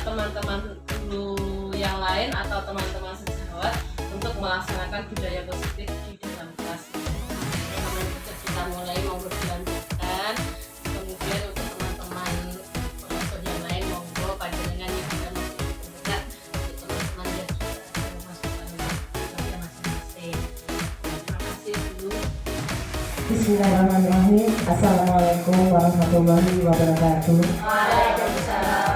teman-teman guru yang lain atau teman-teman sejawat untuk melaksanakan budaya positif di dalam kelas. Kita mulai monggo dilanjutkan. Kemudian untuk teman-teman pengasuh yang lain monggo panjenengan yang sudah mendengar untuk teman-teman yang sudah memasukkan budaya masing-masing. Terima kasih dulu. Bismillahirrahmanirrahim. Assalamualaikum warahmatullahi wabarakatuh. Waalaikumsalam.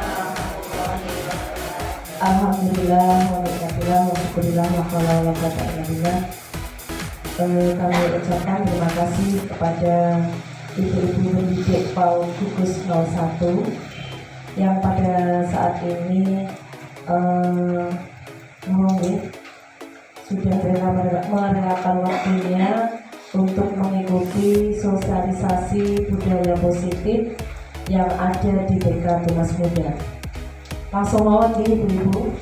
Alhamdulillah wa ni'matillah wa syukurillah wa haula wa la quwwata illa billah. Kami ucapkan terima kasih kepada ibu-ibu pendidik PAUD Gugus 01 yang pada saat ini sudah merelakan waktunya untuk mengikuti sosialisasi budaya positif yang ada di BK Tunas Muda. Langsung mawon nih ibu-ibu.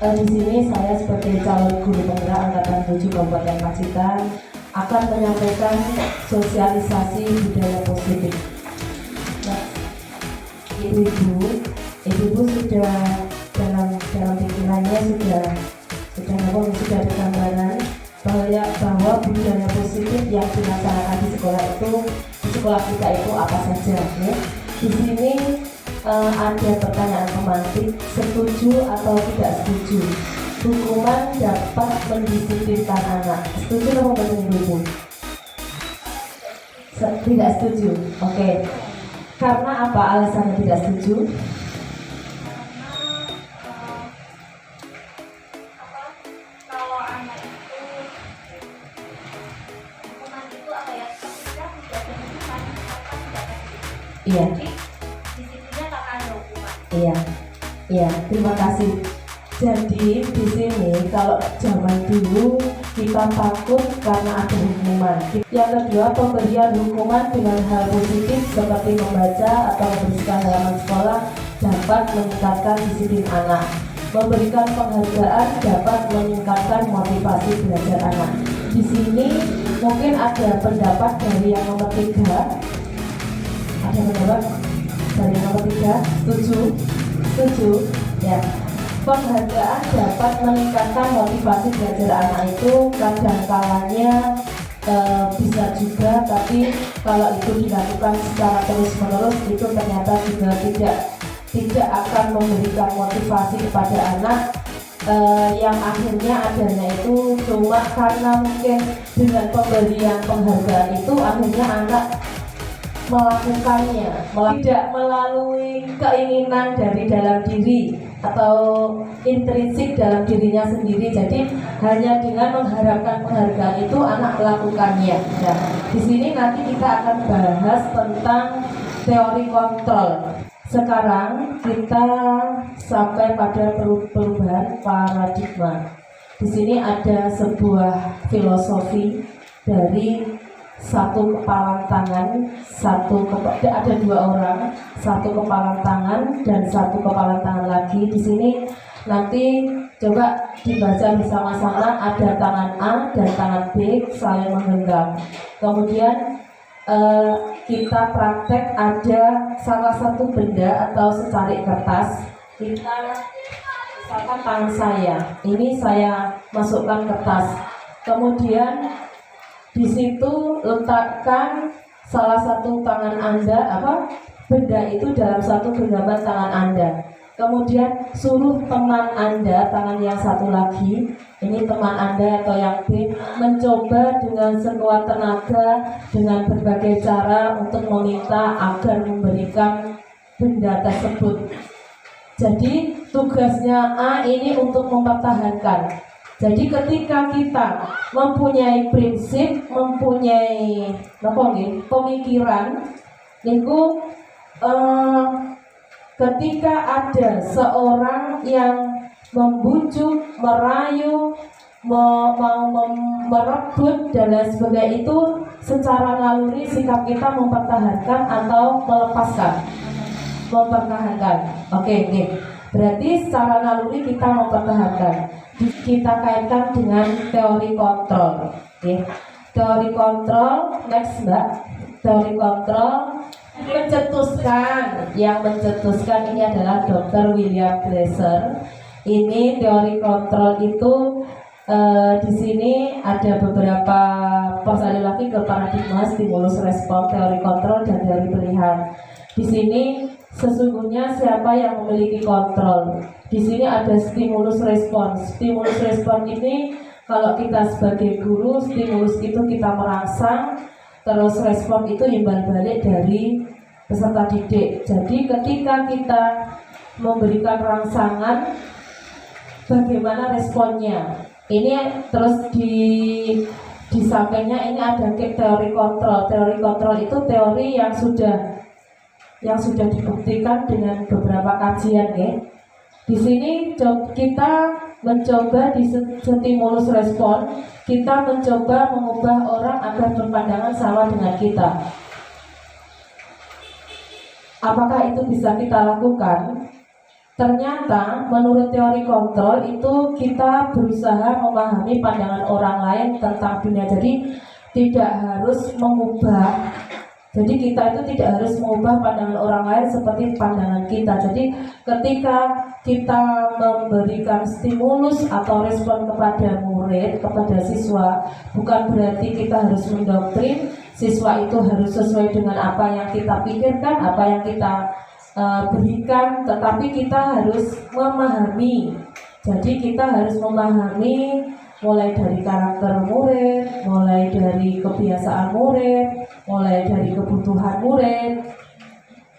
Di sini saya sebagai calon guru penggerak angkatan 7 Kabupaten Pacitan akan menyampaikan sosialisasi budaya positif. Nah, ibu-ibu sudah dalam pikirannya sudah ada gambaran bahwa budaya positif yang dilaksanakan di sekolah kita itu apa saja. Ya. Di sini ada pertanyaan pemantik, setuju atau tidak setuju? Hukuman dapat mendisiplinkan anak. Setuju atau tidak ibu? Tidak setuju. Oke. Karena apa alasannya tidak setuju? Iya. Iya, terima kasih. Jadi di sini kalau zaman dulu kita takut karena ada hukuman. Yang kedua, pemberian hukuman dengan hal positif seperti membaca atau membersihkan halaman sekolah dapat meningkatkan disiplin anak. Memberikan penghargaan dapat meningkatkan motivasi belajar anak. Di sini mungkin ada pendapat dari yang nomor 3. Ada pendapat dari yang nomor 3, setuju ya. Penghargaan dapat meningkatkan motivasi belajar anak itu kadang kalanya bisa juga, tapi kalau itu dilakukan secara terus-menerus itu ternyata juga tidak akan memberikan motivasi kepada anak, yang akhirnya adanya itu cuma karena mungkin dengan pemberian penghargaan itu akhirnya anak melakukannya tidak melalui keinginan dari dalam diri atau intrinsik dalam dirinya sendiri. Jadi hanya dengan mengharapkan penghargaan itu anak melakukannya. Nah, di sini nanti kita akan bahas tentang teori kontrol. Sekarang kita sampai pada perubahan paradigma. Di sini ada sebuah filosofi dari satu kepalan tangan, ada 2 orang, satu kepalan tangan dan satu kepalan tangan lagi. Di sini nanti coba dibaca bersama-sama, ada tangan A dan tangan B saling menggenggam. Kemudian kita praktek ada salah satu benda atau secari kertas. Kita misalkan tangan saya, ini saya masukkan kertas. Kemudian di situ letakkan salah satu tangan Anda, benda itu dalam satu genggaman tangan Anda. Kemudian suruh teman Anda, tangan yang satu lagi, ini teman Anda atau yang B, mencoba dengan sekuat tenaga dengan berbagai cara untuk meminta agar memberikan benda tersebut. Jadi tugasnya A ini untuk mempertahankan. Jadi ketika kita mempunyai prinsip, mempunyai pemikiran, niku ketika ada seorang yang membujuk, merayu, merebut dan lain sebagainya, itu secara naluri sikap kita mempertahankan atau melepaskan. Mempertahankan. Oke. Berarti secara naluri kita mempertahankan. Kita kaitkan dengan teori kontrol. Teori kontrol, next Mbak. Teori kontrol Yang mencetuskan ini adalah Dr. William Glasser. Ini teori kontrol itu di sini ada beberapa kembali lagi ke paradigma stimulus respon, teori kontrol dan teori pilihan. Di sini sesungguhnya siapa yang memiliki kontrol? Di sini ada stimulus respon. Stimulus respon ini kalau kita sebagai guru, stimulus itu kita merangsang, terus respon itu imbal balik dari peserta didik. Jadi ketika kita memberikan rangsangan, bagaimana responnya? Ini terus di sampingnya ini ada teori kontrol. Teori kontrol itu teori yang sudah dibuktikan dengan beberapa kajian, ya. Di sini kita mencoba di stimulus respon, kita mencoba mengubah orang agar berpandangan sama dengan kita. Apakah itu bisa kita lakukan? Ternyata menurut teori kontrol itu kita berusaha memahami pandangan orang lain tentang dunia. Jadi tidak harus mengubah. Jadi kita itu tidak harus mengubah pandangan orang lain seperti pandangan kita. Jadi ketika kita memberikan stimulus atau respon kepada murid, kepada siswa, bukan berarti kita harus mendoktrin siswa itu harus sesuai dengan apa yang kita pikirkan, apa yang kita berikan, tetapi kita harus memahami. Jadi kita harus memahami mulai dari karakter murid, mulai dari kebiasaan murid, mulai dari kebutuhan murid.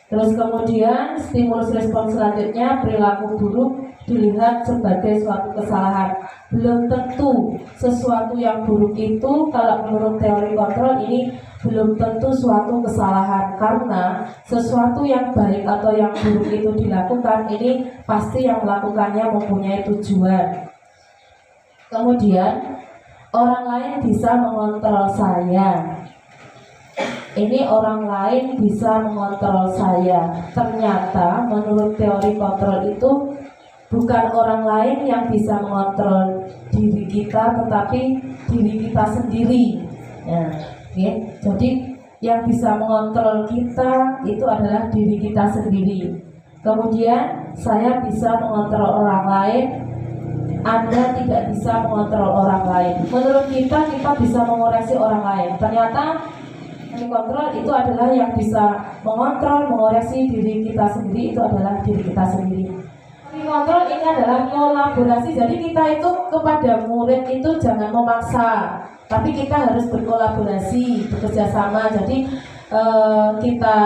Terus kemudian stimulus respon selanjutnya, perilaku buruk dilihat sebagai suatu kesalahan. Belum tentu sesuatu yang buruk itu, kalau menurut teori kontrol ini belum tentu suatu kesalahan, karena sesuatu yang baik atau yang buruk itu dilakukan, ini pasti yang melakukannya mempunyai tujuan. Kemudian orang lain bisa mengontrol saya. Ini orang lain bisa mengontrol saya. Ternyata menurut teori kontrol itu bukan orang lain yang bisa mengontrol diri kita, tetapi diri kita sendiri. Nah, okay. Jadi yang bisa mengontrol kita itu adalah diri kita sendiri. Kemudian saya bisa mengontrol orang lain, Anda tidak bisa mengontrol orang lain. Menurut kita bisa mengoreksi orang lain. Ternyata kontrol itu adalah yang bisa mengontrol, mengoreksi diri kita sendiri, itu adalah diri kita sendiri. Kontrol ini adalah kolaborasi. Jadi kita itu kepada murid itu jangan memaksa, tapi kita harus berkolaborasi, bekerja sama. Jadi kita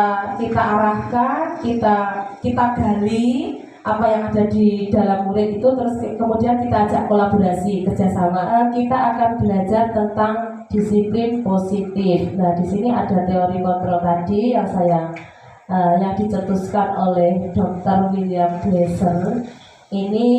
arahkan, kita gali apa yang ada di dalam murid itu, terus kemudian kita ajak kolaborasi, kerjasama. Kita akan belajar tentang disiplin positif. Nah, di sini ada teori kontrol tadi yang yang dicetuskan oleh Dr. William Glasser. Ini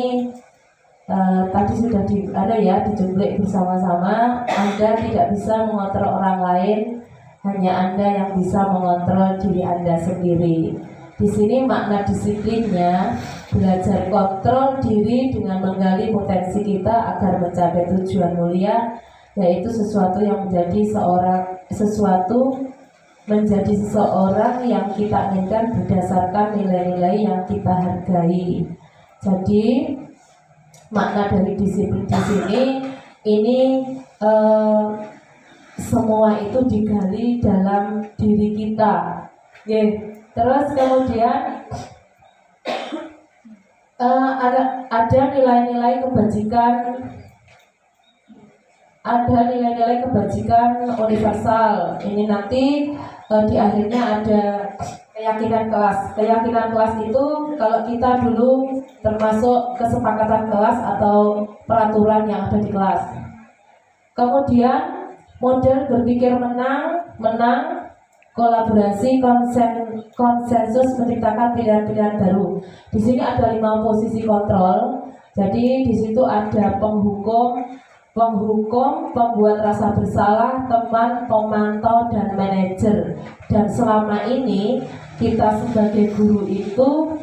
tadi sudah dijumlik bersama-sama. Anda tidak bisa mengontrol orang lain, hanya Anda yang bisa mengontrol diri Anda sendiri. Di sini makna disiplinnya belajar kontrol diri dengan menggali potensi kita agar mencapai tujuan mulia, yaitu sesuatu yang menjadi seseorang yang kita inginkan berdasarkan nilai-nilai yang kita hargai. Jadi makna dari disiplin di sini ini semua itu digali dalam diri kita. Terus kemudian ada nilai-nilai kebajikan. Ada nilai-nilai kebajikan universal. Ini nanti di akhirnya ada keyakinan kelas. Keyakinan kelas itu kalau kita dulu termasuk kesepakatan kelas atau peraturan yang ada di kelas. Kemudian model berpikir menang, kolaborasi, konsensus, menciptakan pilihan-pilihan baru. Di sini ada 5 posisi kontrol. Jadi di situ ada penghukum, pembuat rasa bersalah, teman, pemantau, dan manajer. Dan selama ini kita sebagai guru itu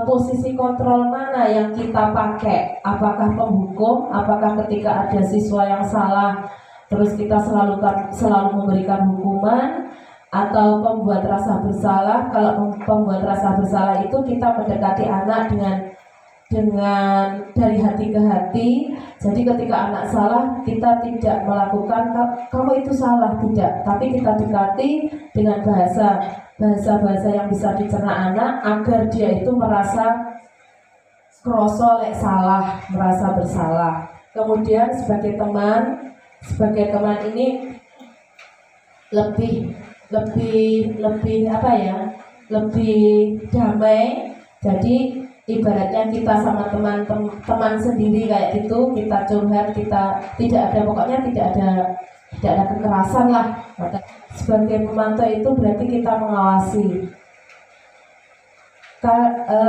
posisi kontrol mana yang kita pakai? Apakah penghukum? Apakah ketika ada siswa yang salah terus kita selalu memberikan hukuman? atau pembuat rasa bersalah. Kalau pembuat rasa bersalah itu kita mendekati anak dengan dari hati ke hati. Jadi ketika anak salah, kita tidak melakukan kamu itu salah, tidak, tapi kita dekati dengan bahasa yang bisa dicerna anak agar dia itu merasa kroso lek salah, merasa bersalah. Kemudian sebagai teman ini lebih apa ya, lebih damai. Jadi ibaratnya kita sama teman sendiri kayak gitu, kita curhat, kita tidak ada kekerasan lah. Maka sebagai pemantau itu berarti kita mengawasi.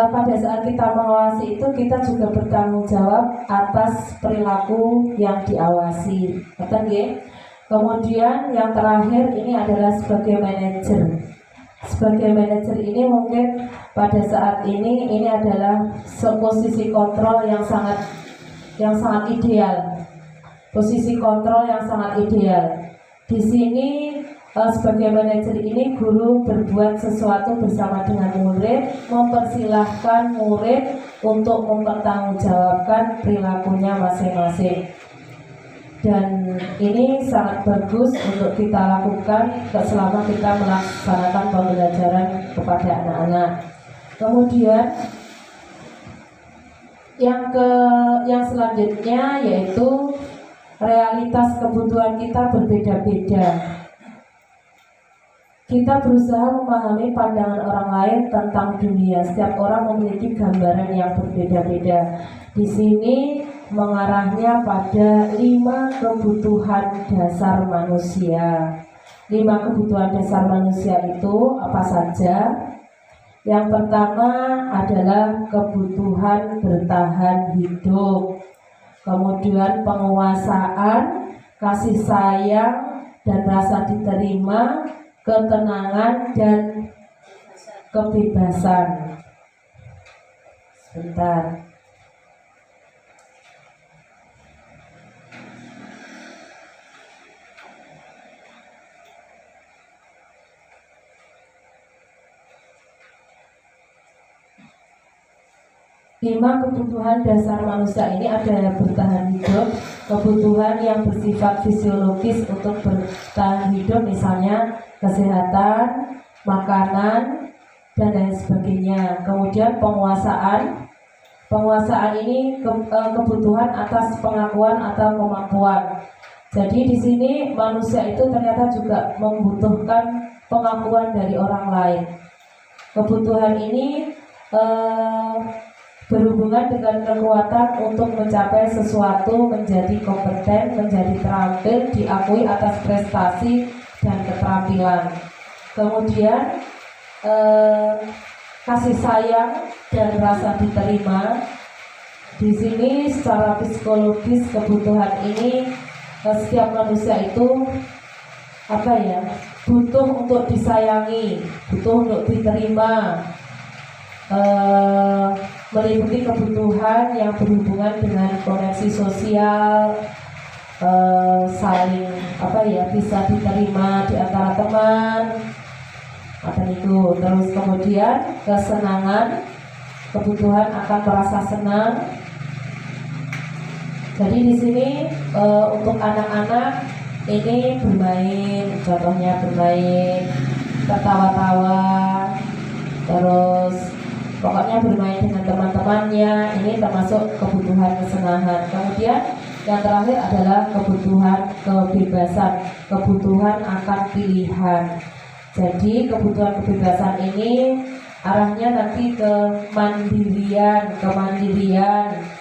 Pada saat kita mengawasi itu kita juga bertanggung jawab atas perilaku yang diawasi. Betul ya? Kemudian yang terakhir ini adalah sebagai manajer. Sebagai manajer ini mungkin pada saat ini adalah posisi kontrol yang sangat ideal. Posisi kontrol yang sangat ideal. Di sini sebagai manajer ini guru berbuat sesuatu bersama dengan murid, mempersilahkan murid untuk mempertanggungjawabkan perilakunya masing-masing. Dan ini sangat bagus untuk kita lakukan selama kita melaksanakan pembelajaran kepada anak-anak. Kemudian yang selanjutnya yaitu realitas kebutuhan kita berbeda-beda. Kita berusaha memahami pandangan orang lain tentang dunia. Setiap orang memiliki gambaran yang berbeda-beda. Di sini mengarahnya pada 5 kebutuhan dasar manusia. 5 kebutuhan dasar manusia itu apa saja? Yang pertama adalah kebutuhan bertahan hidup. Kemudian penguasaan, kasih sayang dan rasa diterima, ketenangan dan kebebasan. Sebentar. Lima kebutuhan dasar manusia ini ada bertahan hidup, kebutuhan yang bersifat fisiologis untuk bertahan hidup, misalnya kesehatan, makanan, dan lain sebagainya. Kemudian penguasaan ini kebutuhan atas pengakuan atau kemampuan. Jadi di sini manusia itu ternyata juga membutuhkan pengakuan dari orang lain. Kebutuhan ini berhubungan dengan kekuatan untuk mencapai sesuatu, menjadi kompeten, menjadi terampil, diakui atas prestasi dan keterampilan. Kemudian kasih sayang dan rasa diterima. Di sini secara psikologis kebutuhan ini setiap manusia itu butuh untuk disayangi, butuh untuk diterima. Meliputi kebutuhan yang berhubungan dengan koneksi sosial, saling bisa diterima di antara teman, itu. Terus kemudian kesenangan, kebutuhan akan merasa senang. Jadi di sini untuk anak-anak ini bermain, contohnya bermain, tertawa-tawa, terus pokoknya bermain dengan teman-temannya. Ini termasuk kebutuhan kesenangan. Kemudian yang terakhir adalah kebutuhan kebebasan, kebutuhan akan pilihan. Jadi kebutuhan kebebasan ini arahnya nanti ke kemandirian,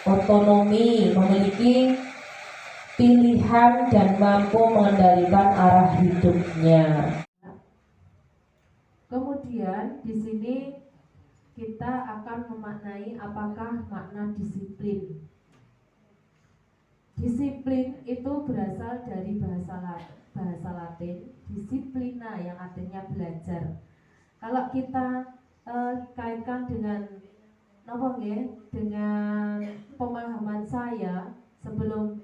otonomi, memiliki pilihan dan mampu mengendalikan arah hidupnya. Kemudian di sini kita akan memaknai apakah makna disiplin. Disiplin itu berasal dari bahasa Latin disiplina yang artinya belajar. Kalau kita kaitkan dengan dengan pemahaman saya sebelum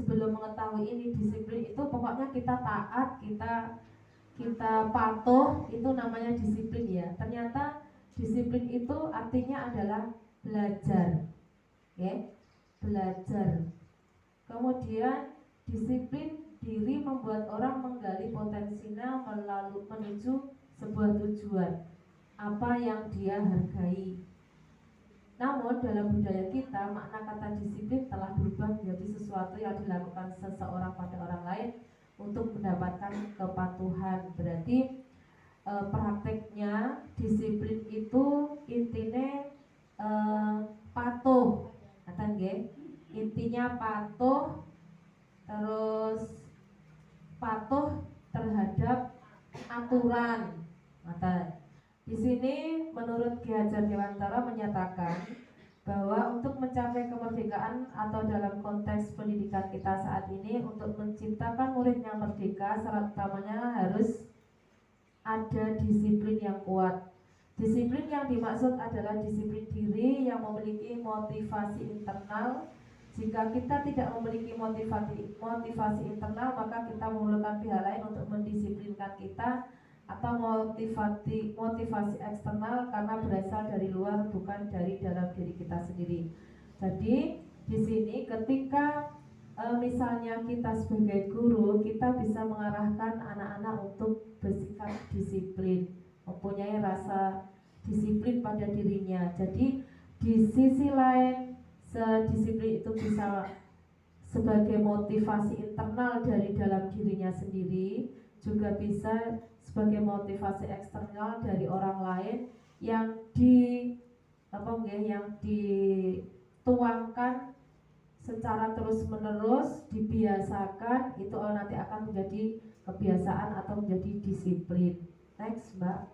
mengetahui ini disiplin itu pokoknya kita taat, kita kita patuh, itu namanya disiplin ya. Ternyata disiplin itu artinya adalah belajar, ya, belajar. Kemudian disiplin diri membuat orang menggali potensinya menuju sebuah tujuan apa yang dia hargai. Namun dalam budaya kita makna kata disiplin telah berubah menjadi sesuatu yang dilakukan seseorang pada orang lain untuk mendapatkan kepatuhan. Berarti prakteknya disiplin itu intinya patuh, kata nggih? Intinya patuh, terus patuh terhadap aturan. Mata. Di sini menurut Ki Hajar Dewantara menyatakan bahwa untuk mencapai kemerdekaan atau dalam konteks pendidikan kita saat ini, untuk menciptakan murid yang merdeka, syarat utamanya harus ada disiplin yang kuat. Disiplin yang dimaksud adalah disiplin diri yang memiliki motivasi internal. Jika kita tidak memiliki motivasi internal, maka kita memerlukan pihak lain untuk mendisiplinkan kita, atau motivasi eksternal karena berasal dari luar, bukan dari dalam diri kita sendiri. Jadi di sini ketika misalnya kita sebagai guru, kita bisa mengarahkan anak-anak untuk bersikap disiplin, mempunyai rasa disiplin pada dirinya. Jadi di sisi lain, disiplin itu bisa sebagai motivasi internal dari dalam dirinya sendiri, juga bisa sebagai motivasi eksternal dari orang lain yang yang dituangkan secara terus-menerus, dibiasakan, itu nanti akan menjadi kebiasaan atau menjadi disiplin. Next, Mbak.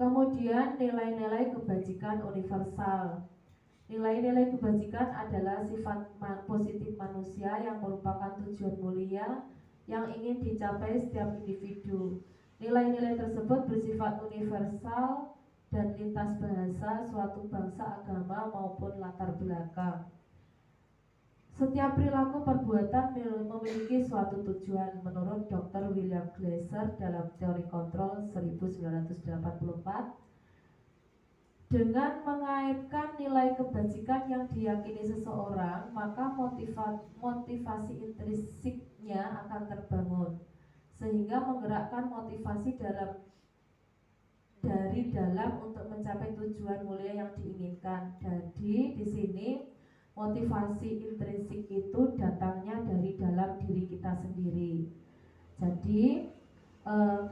Kemudian nilai-nilai kebajikan universal. Nilai-nilai kebajikan adalah sifat positif manusia yang merupakan tujuan mulia yang ingin dicapai setiap individu. Nilai-nilai tersebut bersifat universal dan lintas bahasa, suatu bangsa, agama maupun latar belakang. Setiap perilaku perbuatan memiliki suatu tujuan menurut Dr. William Glasser dalam teori kontrol 1984. Dengan mengaitkan nilai kebajikan yang diyakini seseorang, maka motivasi intrinsiknya akan terbangun, sehingga menggerakkan motivasi dari dalam untuk mencapai tujuan mulia yang diinginkan. Jadi di sini motivasi intrinsik itu datangnya dari dalam diri kita sendiri. Jadi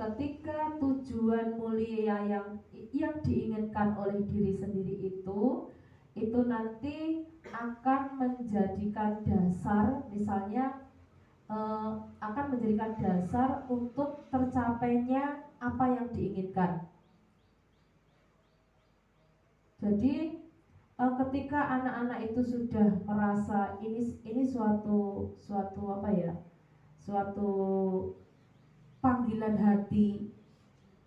ketika tujuan mulia yang diinginkan oleh diri sendiri itu nanti akan menjadikan dasar, misalnya akan menjadikan dasar untuk tercapainya apa yang diinginkan. Jadi ketika anak-anak itu sudah merasa ini suatu panggilan hati,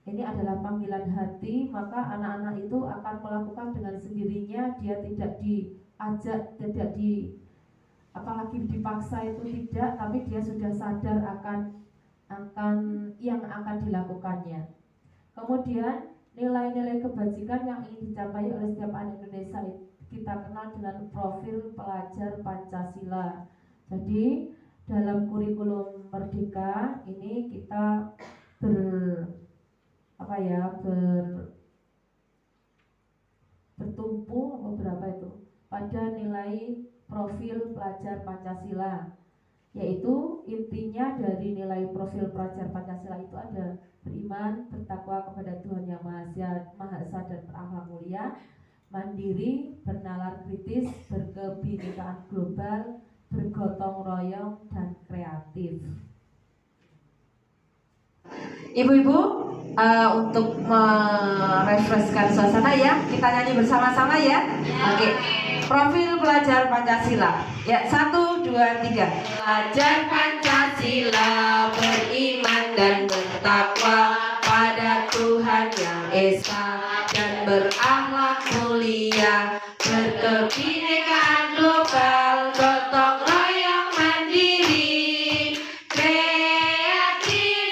ini adalah panggilan hati, maka anak-anak itu akan melakukan dengan sendirinya. Dia tidak diajak, apalagi dipaksa, itu tidak, tapi dia sudah sadar akan yang akan dilakukannya. Kemudian nilai-nilai kebajikan yang ingin dicapai oleh setiap anak Indonesia kita kenal dengan profil pelajar Pancasila. Jadi dalam kurikulum Merdeka ini kita bertumpu pada nilai profil pelajar Pancasila, yaitu intinya dari nilai profil pelajar Pancasila itu ada beriman, bertakwa kepada Tuhan Yang Maha Esa dan berakhlak mulia, mandiri, bernalar kritis, berkebinekaan global, bergotong royong, dan kreatif. Ibu-ibu, untuk merefreshkan suasana ya, kita nyanyi bersama-sama ya. Oke. Profil pelajar Pancasila. Ya, 1, 2, 3. Pelajar Pancasila beriman dan bertakwa pada Tuhan Yang Esa dan berakhlak mulia, berkebinekaan global, gotong royong, mandiri, kreatif,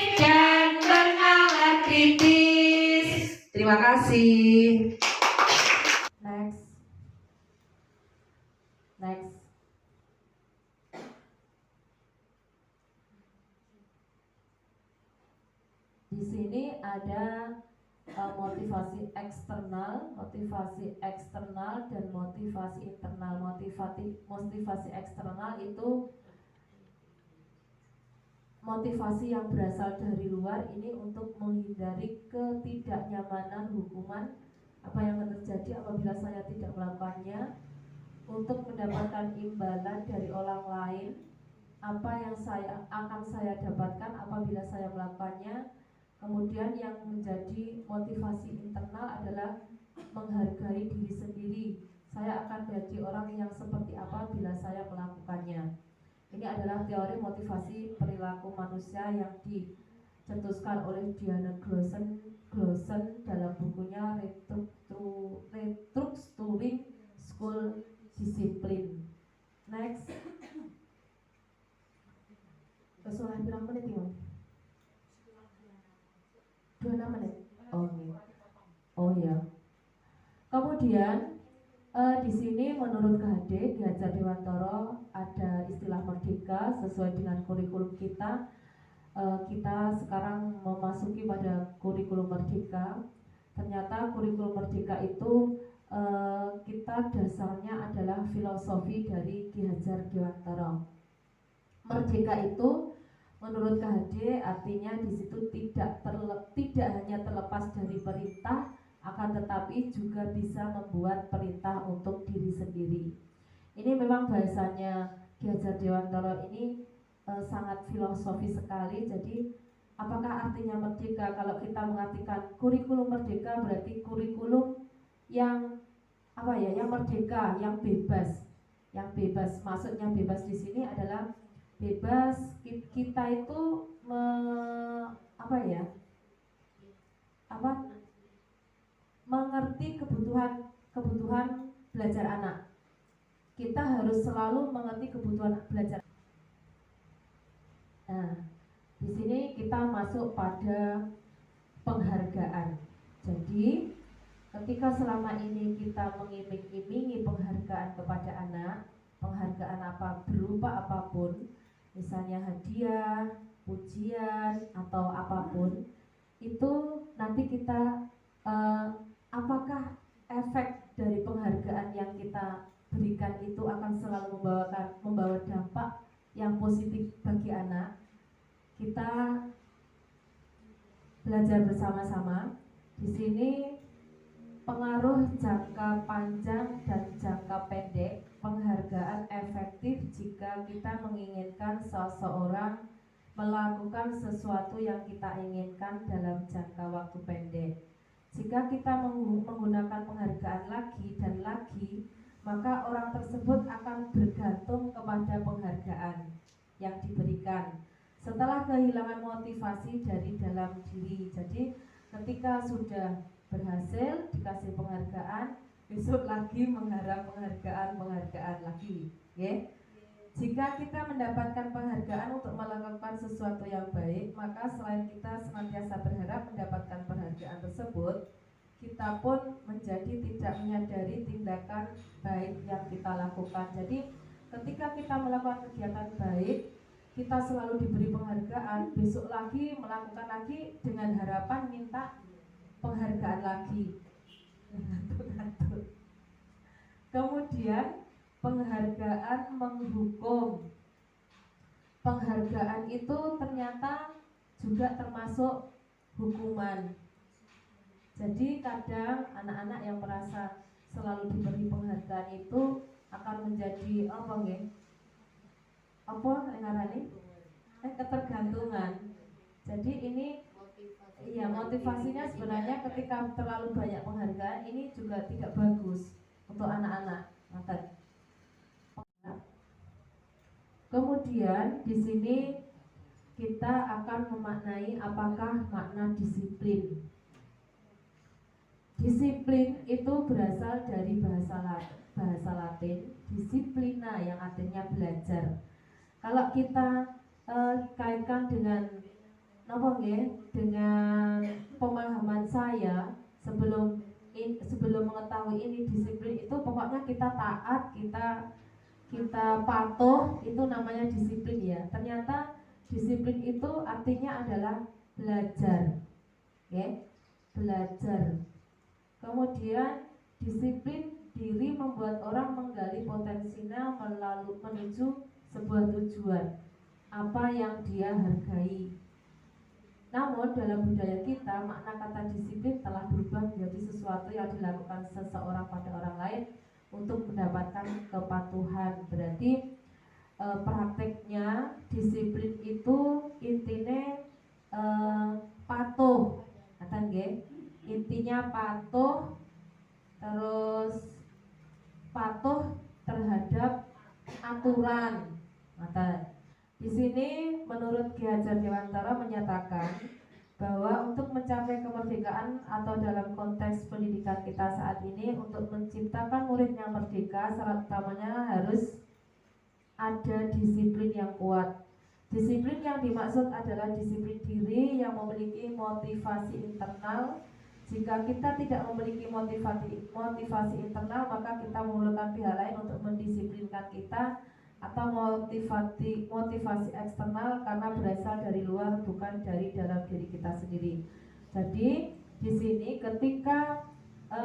sini ada motivasi eksternal dan motivasi internal. Motivasi eksternal itu motivasi yang berasal dari luar, ini untuk menghindari ketidaknyamanan hukuman, apa yang akan terjadi apabila saya tidak melakukannya, untuk mendapatkan imbalan dari orang lain, apa yang akan saya dapatkan apabila saya melakukannya. Kemudian yang menjadi motivasi internal adalah menghargai diri sendiri. Saya akan menjadi orang yang seperti apa bila saya melakukannya. Ini adalah teori motivasi perilaku manusia yang dicetuskan oleh Diana Glosson dalam bukunya Restructuring School Discipline. Next. Soalnya berapa menit ini? 26 menit. Oh ya. Kemudian di sini menurut Ki Hajar Dewantara ada istilah merdeka sesuai dengan kurikulum kita. Kita sekarang memasuki pada kurikulum merdeka. Ternyata kurikulum merdeka itu kita dasarnya adalah filosofi dari Ki Hajar Dewantara. Merdeka itu menurut KHD artinya di situ tidak hanya terlepas dari perintah, akan tetapi juga bisa membuat perintah untuk diri sendiri. Ini memang bahasanya Ki Hajar Dewantara ini sangat filosofi sekali. Jadi apakah artinya merdeka? Kalau kita mengartikan kurikulum merdeka berarti kurikulum yang yang merdeka, yang bebas. Yang bebas, maksudnya bebas di sini adalah bebas kita itu mengerti kebutuhan belajar anak. Kita harus selalu mengerti kebutuhan belajar. Nah, di sini kita masuk pada penghargaan. Jadi, ketika selama ini kita mengiming-imingi penghargaan kepada anak, penghargaan berupa apapun, misalnya hadiah, pujian, atau apapun, itu nanti kita apakah efek dari penghargaan yang kita berikan itu akan selalu membawa dampak yang positif bagi anak. Kita belajar bersama-sama. Di sini pengaruh jangka panjang dan jangka pendek. Penghargaan efektif jika kita menginginkan seseorang melakukan sesuatu yang kita inginkan dalam jangka waktu pendek. Jika kita menggunakan penghargaan lagi dan lagi, maka orang tersebut akan bergantung kepada penghargaan yang diberikan setelah kehilangan motivasi dari dalam diri. Jadi ketika sudah berhasil dikasih penghargaan, besok lagi mengharap penghargaan lagi, ya. Jika kita mendapatkan penghargaan untuk melakukan sesuatu yang baik, maka selain kita senantiasa berharap mendapatkan penghargaan tersebut, kita pun menjadi tidak menyadari tindakan baik yang kita lakukan. Jadi ketika kita melakukan kegiatan baik, kita selalu diberi penghargaan, besok lagi melakukan lagi dengan harapan minta penghargaan lagi. Kemudian penghargaan menghukum. Penghargaan itu ternyata juga termasuk hukuman. Jadi kadang anak-anak yang merasa selalu diberi penghargaan itu akan menjadi ketergantungan. Jadi ini motivasinya sebenarnya ketika terlalu banyak penghargaan ini juga tidak bagus untuk anak-anak. Kemudian di sini kita akan memaknai apakah makna disiplin. Disiplin itu berasal dari bahasa Latin disciplina yang artinya belajar. Kalau kita kaitkan dengan dengan pemahaman saya sebelum mengetahui ini disiplin itu pokoknya kita taat, kita patuh, itu namanya disiplin ya. Ternyata disiplin itu artinya adalah belajar. Oke, belajar. Kemudian disiplin diri membuat orang menggali potensinya menuju sebuah tujuan apa yang dia hargai. Namun dalam budaya kita makna kata disiplin telah berubah menjadi sesuatu yang dilakukan seseorang pada orang lain untuk mendapatkan kepatuhan. Berarti prakteknya disiplin itu intinya patuh, kata nggih? Intinya patuh, terus patuh terhadap aturan. Mata. Di sini menurut Ki Hajar Dewantara menyatakan bahwa untuk mencapai kemerdekaan atau dalam konteks pendidikan kita saat ini, untuk menciptakan murid yang merdeka, syarat utamanya harus ada disiplin yang kuat. Disiplin yang dimaksud adalah disiplin diri yang memiliki motivasi internal. Jika kita tidak memiliki motivasi internal, maka kita memerlukan pihak lain untuk mendisiplinkan kita, atau motivasi eksternal karena berasal dari luar, bukan dari dalam diri kita sendiri. Jadi di sini ketika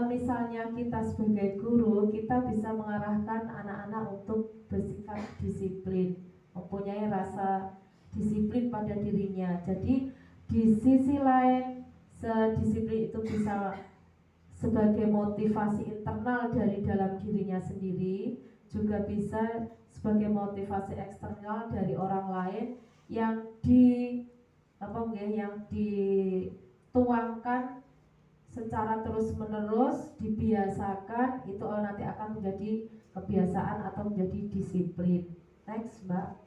misalnya kita sebagai guru, kita bisa mengarahkan anak-anak untuk bersikap disiplin, mempunyai rasa disiplin pada dirinya. Jadi di sisi lain, disiplin itu bisa sebagai motivasi internal dari dalam dirinya sendiri, juga bisa sebagai motivasi eksternal dari orang lain yang dituangkan secara terus-menerus, dibiasakan, itu nanti akan menjadi kebiasaan atau menjadi disiplin. Next, Mbak.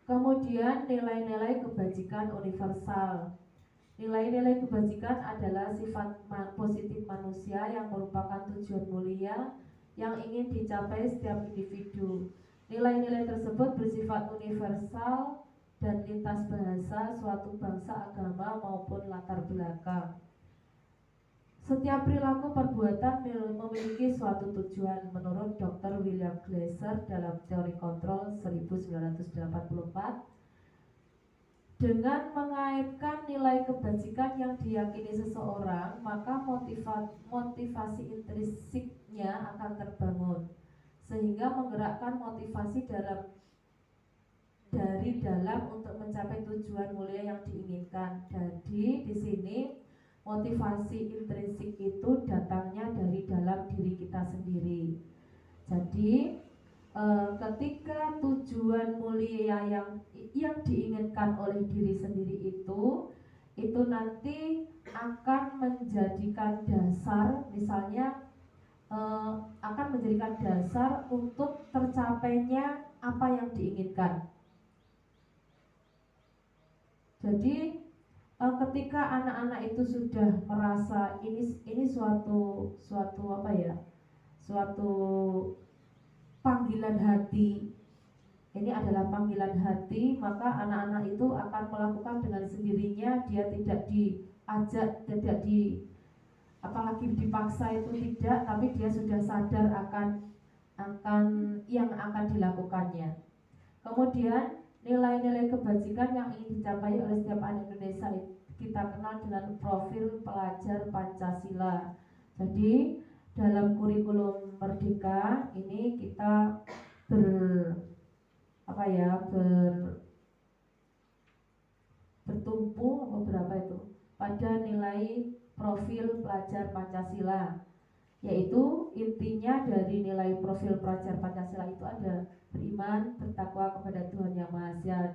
Kemudian nilai-nilai kebajikan universal. Nilai-nilai kebajikan adalah sifat positif manusia yang merupakan tujuan mulia yang ingin dicapai setiap individu. Nilai-nilai tersebut bersifat universal dan lintas bahasa, suatu bangsa, agama, maupun latar belakang. Setiap perilaku perbuatan memiliki suatu tujuan menurut Dr. William Glasser dalam teori kontrol 1984. Dengan mengaitkan nilai kebajikan yang diyakini seseorang, maka motivasi intrinsiknya akan terbangun, sehingga menggerakkan motivasi dari dalam untuk mencapai tujuan mulia yang diinginkan. Jadi di sini motivasi intrinsik itu datangnya dari dalam diri kita sendiri. Jadi ketika tujuan mulia yang diinginkan oleh diri sendiri itu nanti akan menjadikan dasar, misalnya akan menjadikan dasar untuk tercapainya apa yang diinginkan. Jadi ketika anak-anak itu sudah merasa ini suatu panggilan hati, ini adalah panggilan hati, maka anak-anak itu akan melakukan dengan sendirinya. Dia tidak diajak, apalagi dipaksa itu tidak, tapi dia sudah sadar akan yang akan dilakukannya. Kemudian nilai-nilai kebajikan yang ingin dicapai oleh setiap anak Indonesia kita kenal dengan profil pelajar Pancasila. Jadi dalam kurikulum Merdeka ini kita bertumpu pada nilai profil pelajar Pancasila, yaitu intinya dari nilai profil pelajar Pancasila itu ada beriman, bertakwa kepada Tuhan Yang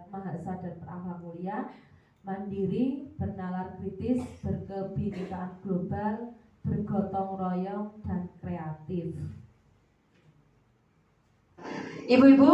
Maha Esa dan berakhlak mulia, mandiri, bernalar kritis, berkebinekaan global, bergotong royong, dan kreatif. Ibu-ibu,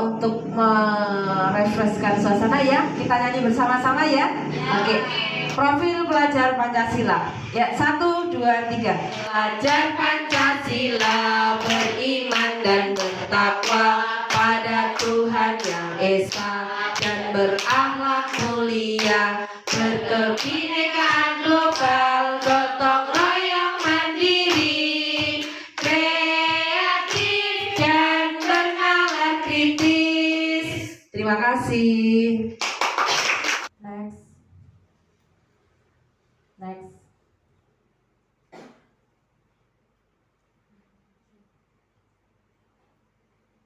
untuk merefreshkan suasana ya, kita nyanyi bersama-sama ya. Oke. Profil pelajar Pancasila. Ya, 1, 2, 3. Pelajar Pancasila beriman dan bertakwa pada Tuhan Yang Esa dan berakhlak mulia, berkebinekaan global, gotong royong, mandiri, kreatif dan bernalar kritis. Terima kasih. Next. Next.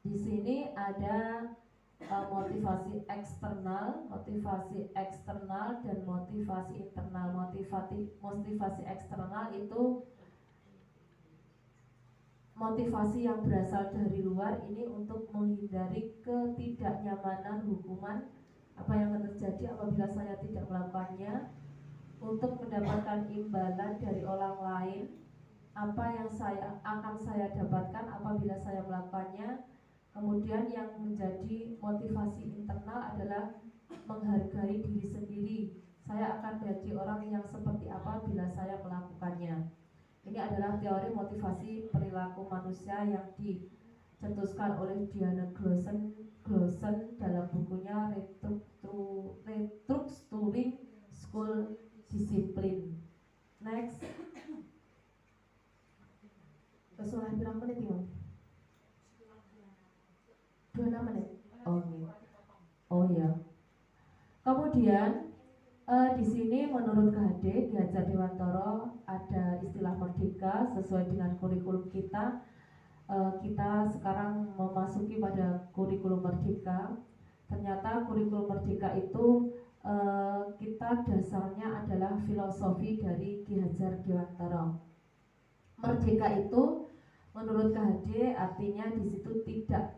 Di sini ada motivasi eksternal dan motivasi internal. Motivasi eksternal itu motivasi yang berasal dari luar, ini untuk menghindari ketidaknyamanan hukuman, apa yang akan terjadi apabila saya tidak melakukannya, untuk mendapatkan imbalan dari orang lain, apa yang akan saya dapatkan apabila saya melakukannya. Kemudian yang menjadi motivasi internal adalah menghargai diri sendiri. Saya akan menjadi orang yang seperti apa bila saya melakukannya. Ini adalah teori motivasi perilaku manusia yang dicetuskan oleh Diana Glosson dalam bukunya Restructuring School Discipline. Next. Kesulitan berapa menit ini? 26 menit. Oh ya. Kemudian di sini menurut KHD Ki Hajar Dewantara ada istilah merdeka sesuai dengan kurikulum kita. Kita sekarang memasuki pada kurikulum merdeka. Ternyata kurikulum merdeka itu kita dasarnya adalah filosofi dari Ki Hajar Dewantara. Merdeka itu menurut KHD artinya di situ tidak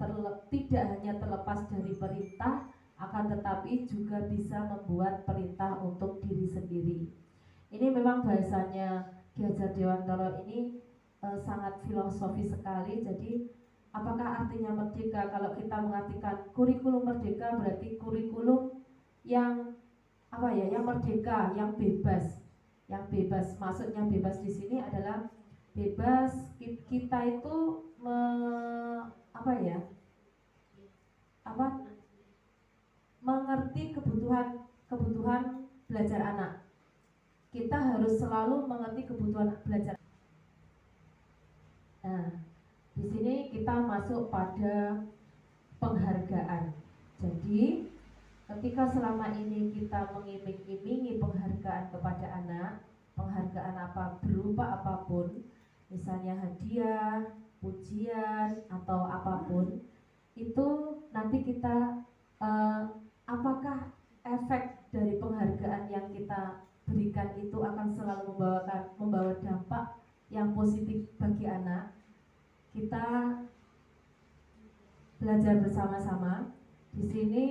hanya terlepas dari perintah, akan tetapi juga bisa membuat perintah untuk diri sendiri. Ini memang bahasanya Ki Hajar Dewantara ini sangat filosofi sekali. Jadi apakah artinya merdeka? Kalau kita mengartikan kurikulum merdeka berarti kurikulum yang yang merdeka, yang bebas. Yang bebas, maksudnya bebas di sini adalah bebas kita itu mengerti kebutuhan belajar anak. Kita harus selalu mengerti kebutuhan belajar. Nah, di sini kita masuk pada penghargaan. Jadi, ketika selama ini kita mengiming-imingi penghargaan kepada anak, penghargaan berupa apapun, misalnya hadiah, pujian, atau apapun, itu nanti kita apakah efek dari penghargaan yang kita berikan itu akan selalu membawa dampak yang positif bagi anak. Kita belajar bersama-sama. Di sini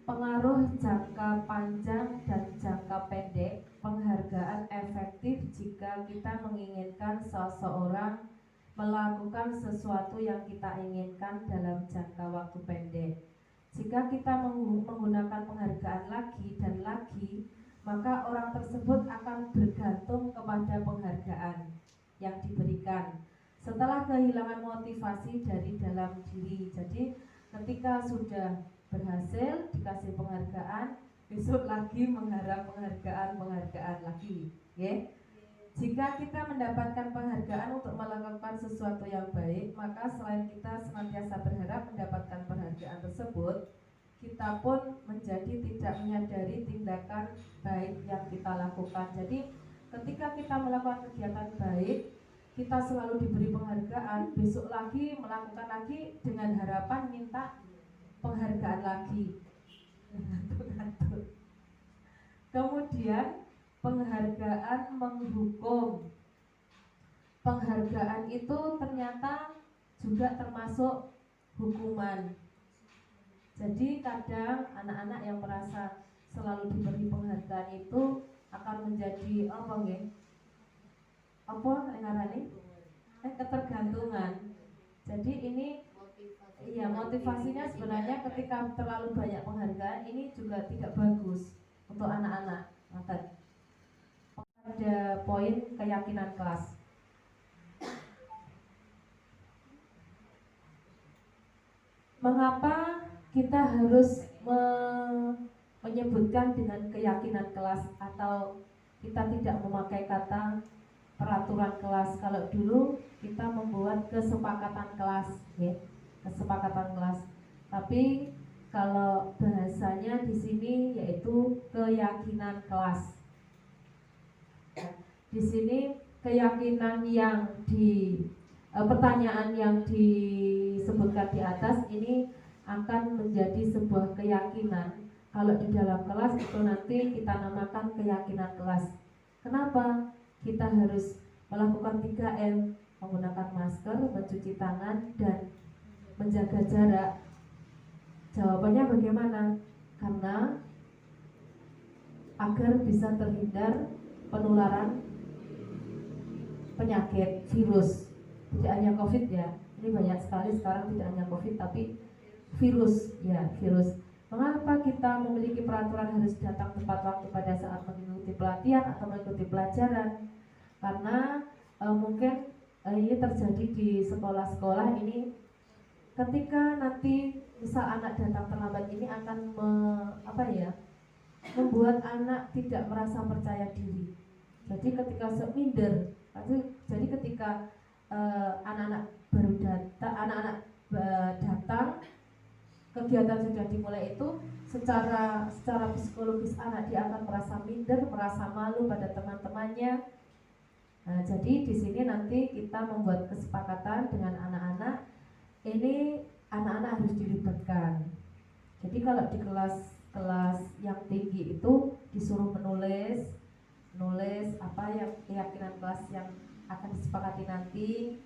pengaruh jangka panjang dan jangka pendek. Penghargaan efektif jika kita menginginkan seseorang melakukan sesuatu yang kita inginkan dalam jangka waktu pendek. Jika kita menggunakan penghargaan lagi dan lagi, maka orang tersebut akan bergantung kepada penghargaan yang diberikan setelah kehilangan motivasi dari dalam diri. Jadi ketika sudah berhasil dikasih penghargaan, besok lagi mengharap penghargaan lagi, ya. Jika kita mendapatkan penghargaan untuk melakukan sesuatu yang baik, maka selain kita senantiasa berharap mendapatkan penghargaan tersebut, kita pun menjadi tidak menyadari tindakan baik yang kita lakukan. Jadi ketika kita melakukan kegiatan baik, kita selalu diberi penghargaan, besok lagi melakukan lagi dengan harapan minta penghargaan lagi. Kemudian penghargaan menghukum. Penghargaan itu ternyata juga termasuk hukuman. Jadi kadang anak-anak yang merasa selalu diberi penghargaan itu akan menjadi ketergantungan. Jadi ini motivasinya sebenarnya ketika terlalu banyak penghargaan ini juga tidak bagus untuk anak-anak. Ada poin keyakinan kelas. Mengapa kita harus menyebutkan dengan keyakinan kelas atau kita tidak memakai kata peraturan kelas? Kalau dulu kita membuat kesepakatan kelas, ya, kesepakatan kelas. Tapi kalau bahasanya di sini yaitu keyakinan kelas. di sini keyakinan yang pertanyaan yang disebutkan di atas ini akan menjadi sebuah keyakinan. Kalau di dalam kelas itu nanti kita namakan keyakinan kelas. Kenapa kita harus melakukan 3M, menggunakan masker, mencuci tangan, dan menjaga jarak? Jawabannya bagaimana? Karena agar bisa terhindar penularan penyakit virus. Tidak hanya COVID ya, ini banyak sekali sekarang, tidak hanya COVID tapi virus ya, virus. Mengapa kita memiliki peraturan harus datang tepat waktu pada saat mengikuti pelatihan atau mengikuti pelajaran? Karena mungkin ini terjadi di sekolah-sekolah ini, ketika nanti misal anak datang terlambat ini akan membuat anak tidak merasa percaya diri. Jadi ketika minder, jadi ketika anak-anak baru datang, kegiatan sudah dimulai, itu secara psikologis anak dia akan merasa minder, merasa malu pada teman-temannya. Nah, jadi di sini nanti kita membuat kesepakatan dengan anak-anak, ini anak-anak harus dilibatkan. Jadi kalau di kelas yang tinggi itu disuruh menulis apa yang keyakinan kelas yang akan disepakati nanti.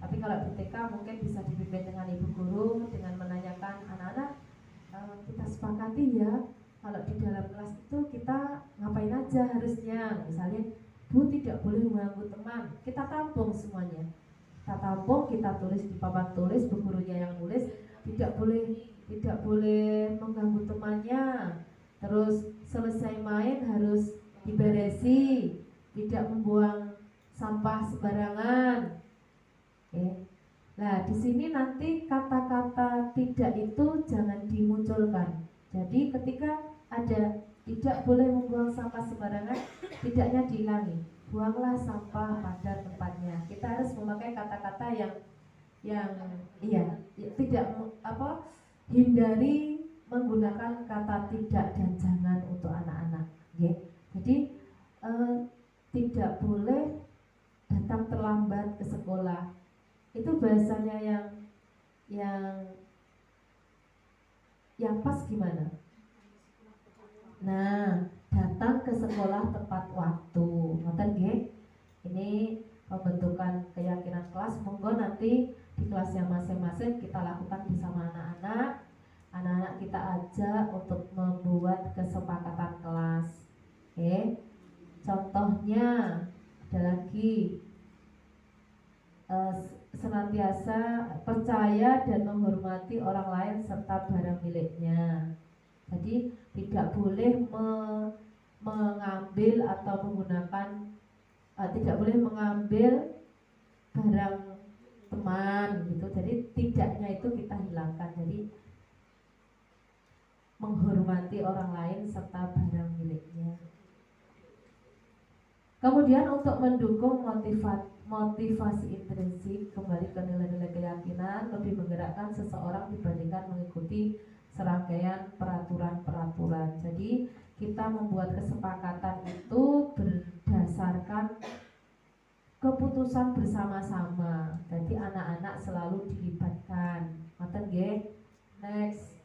Tapi kalau di TK mungkin bisa dipimpin dengan ibu guru dengan menanyakan anak-anak, kita sepakati ya kalau di dalam kelas itu kita ngapain aja harusnya. Misalnya, Bu tidak boleh mengganggu teman, kita tampung semuanya. Kita tampung, kita tulis di papan tulis, bu gurunya yang nulis, tidak boleh mengganggu temannya. Terus selesai main harus diberesi, tidak membuang sampah sembarangan. Oke. Nah, di sini nanti kata-kata tidak itu jangan dimunculkan. Jadi ketika ada tidak boleh membuang sampah sembarangan, tidaknya dihilangi. Buanglah sampah pada tempatnya. Kita harus memakai kata-kata yang tidak hindari menggunakan kata tidak dan jangan untuk anak-anak. Ya. Jadi tidak boleh datang terlambat ke sekolah. Itu bahasanya yang pas gimana? Nah, datang ke sekolah tepat waktu. Ngoten nggih? Ini pembentukan keyakinan kelas. Monggo nanti di kelasnya masing-masing kita lakukan bersama anak-anak. Anak-anak kita ajak untuk membuat kesepakatan kelas. Oke. Contohnya ada lagi, senantiasa percaya dan menghormati orang lain serta barang miliknya. Jadi tidak boleh mengambil atau menggunakan, tidak boleh mengambil barang teman gitu. Jadi tidaknya itu kita hilangkan. Jadi menghormati orang lain serta barang miliknya. Kemudian untuk mendukung motivasi intrinsik, kembali ke nilai-nilai keyakinan, lebih menggerakkan seseorang dibandingkan mengikuti serangkaian peraturan-peraturan. Jadi kita membuat kesepakatan itu berdasarkan keputusan bersama-sama. Jadi anak-anak selalu dilibatkan. Ngoten nggih. Next.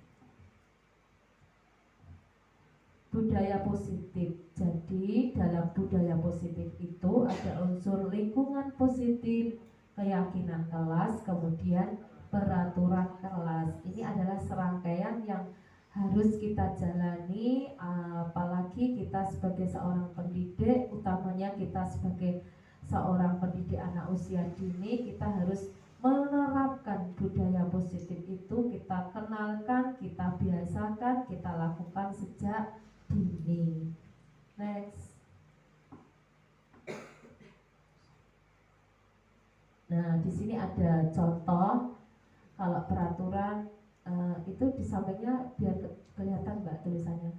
Budaya positif. Jadi dalam budaya positif itu ada unsur lingkungan positif, keyakinan kelas, kemudian peraturan kelas. Ini adalah serangkaian yang harus kita jalani, apalagi kita sebagai seorang pendidik, utamanya kita sebagai seorang pendidik anak usia dini, kita harus menerapkan budaya positif itu, kita kenalkan, kita biasakan, kita lakukan sejak dini. Next. Nah, di sini ada contoh. Kalau peraturan itu di sampingnya biar kelihatan Mbak tulisannya.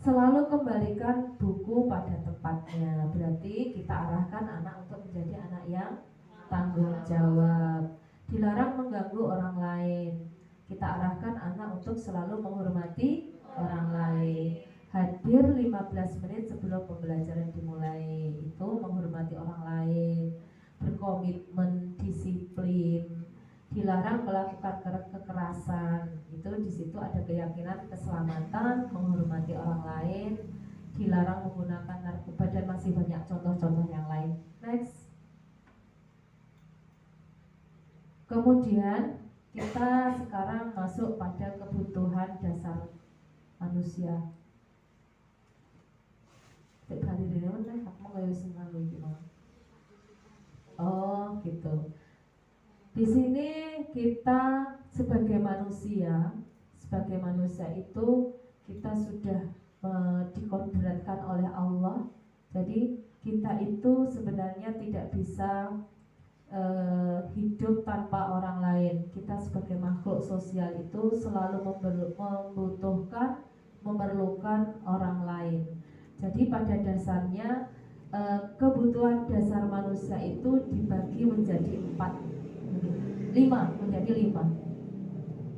Selalu kembalikan buku pada tempatnya. Berarti kita arahkan anak untuk menjadi anak yang tanggung jawab. Dilarang mengganggu orang lain. Kita arahkan anak untuk selalu menghormati orang lain. hadir 15 menit sebelum pembelajaran dimulai, itu menghormati orang lain, berkomitmen, disiplin, dilarang melakukan kekerasan. Itu di situ ada keyakinan keselamatan, menghormati orang lain, dilarang menggunakan narkoba, dan masih banyak contoh-contoh yang lain. Next. Kemudian kita sekarang masuk pada kebutuhan dasar manusia. Oh gitu. Di sini kita sebagai manusia itu kita sudah dikodratkan oleh Allah. Jadi kita itu sebenarnya tidak bisa hidup tanpa orang lain. Kita sebagai makhluk sosial itu selalu memerlukan orang lain. Jadi pada dasarnya kebutuhan dasar manusia itu dibagi menjadi 5.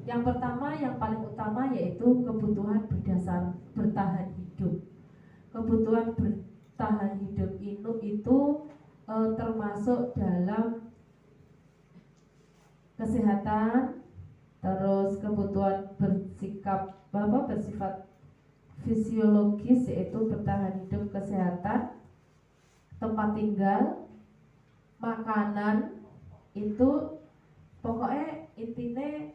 Yang pertama, yang paling utama yaitu kebutuhan berdasar bertahan hidup. Kebutuhan bertahan hidup itu termasuk dalam kesehatan, terus kebutuhan bersifat fisiologis yaitu bertahan hidup, kesehatan, tempat tinggal, makanan. Itu pokoknya intinya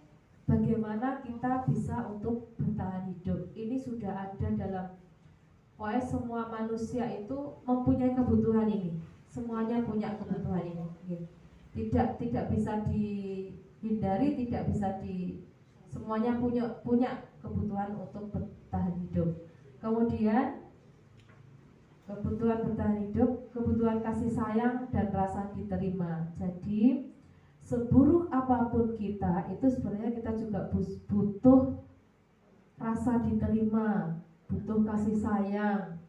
bagaimana kita bisa untuk bertahan hidup. Ini sudah ada dalam pokoknya semua manusia itu mempunyai kebutuhan ini. Semuanya punya kebutuhan ini. Tidak bisa dihindari, semuanya punya kebutuhan untuk bertahan hidup. Kemudian kebutuhan bertahan hidup, kebutuhan kasih sayang dan rasa diterima. Jadi seburuk apapun kita, itu sebenarnya kita juga butuh rasa diterima, butuh kasih sayang,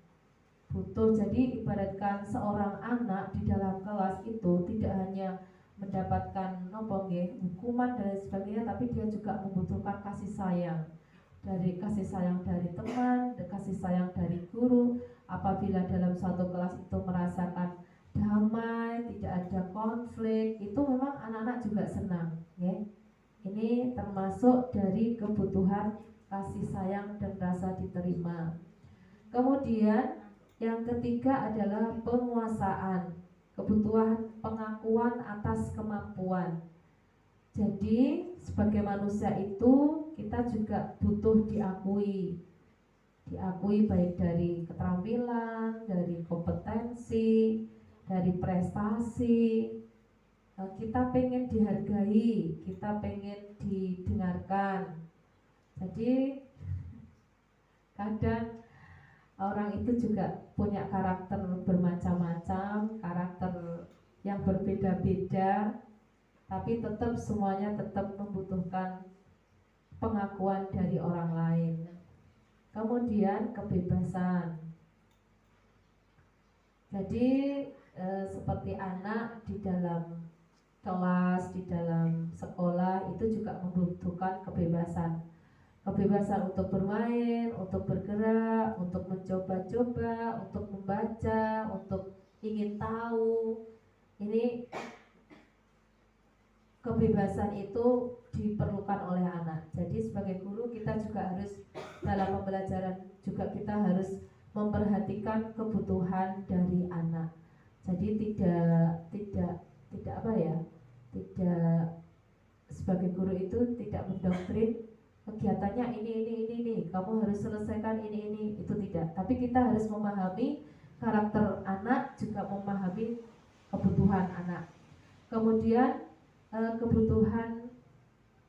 butuh. Jadi ibaratkan seorang anak di dalam kelas itu tidak hanya mendapatkan hukuman dan sebagainya, tapi dia juga membutuhkan kasih sayang dari teman, kasih sayang dari guru. Apabila dalam suatu kelas itu merasakan damai, tidak ada konflik, itu memang anak-anak juga senang, ya. Ini termasuk dari kebutuhan kasih sayang dan rasa diterima. Kemudian yang ketiga adalah penguasaan, kebutuhan pengakuan atas kemampuan. Jadi sebagai manusia itu kita juga butuh diakui baik dari keterampilan, dari kompetensi, dari prestasi. Kita pengen dihargai, kita pengen didengarkan. Jadi kadang orang itu juga punya karakter bermacam-macam, karakter yang berbeda-beda, tapi semuanya tetap membutuhkan pengakuan dari orang lain. Kemudian kebebasan. Jadi seperti anak di dalam kelas, di dalam sekolah itu juga membutuhkan kebebasan. Kebebasan untuk bermain, untuk bergerak, untuk mencoba-coba, untuk membaca, untuk ingin tahu. Ini kebebasan itu diperlukan oleh anak. Jadi sebagai guru kita juga harus dalam pembelajaran juga kita harus memperhatikan kebutuhan dari anak. Jadi tidak sebagai guru itu tidak mendoktrin kegiatannya ini, kamu harus selesaikan ini, itu tidak. Tapi kita harus memahami karakter anak, juga memahami kebutuhan anak. Kemudian kebutuhan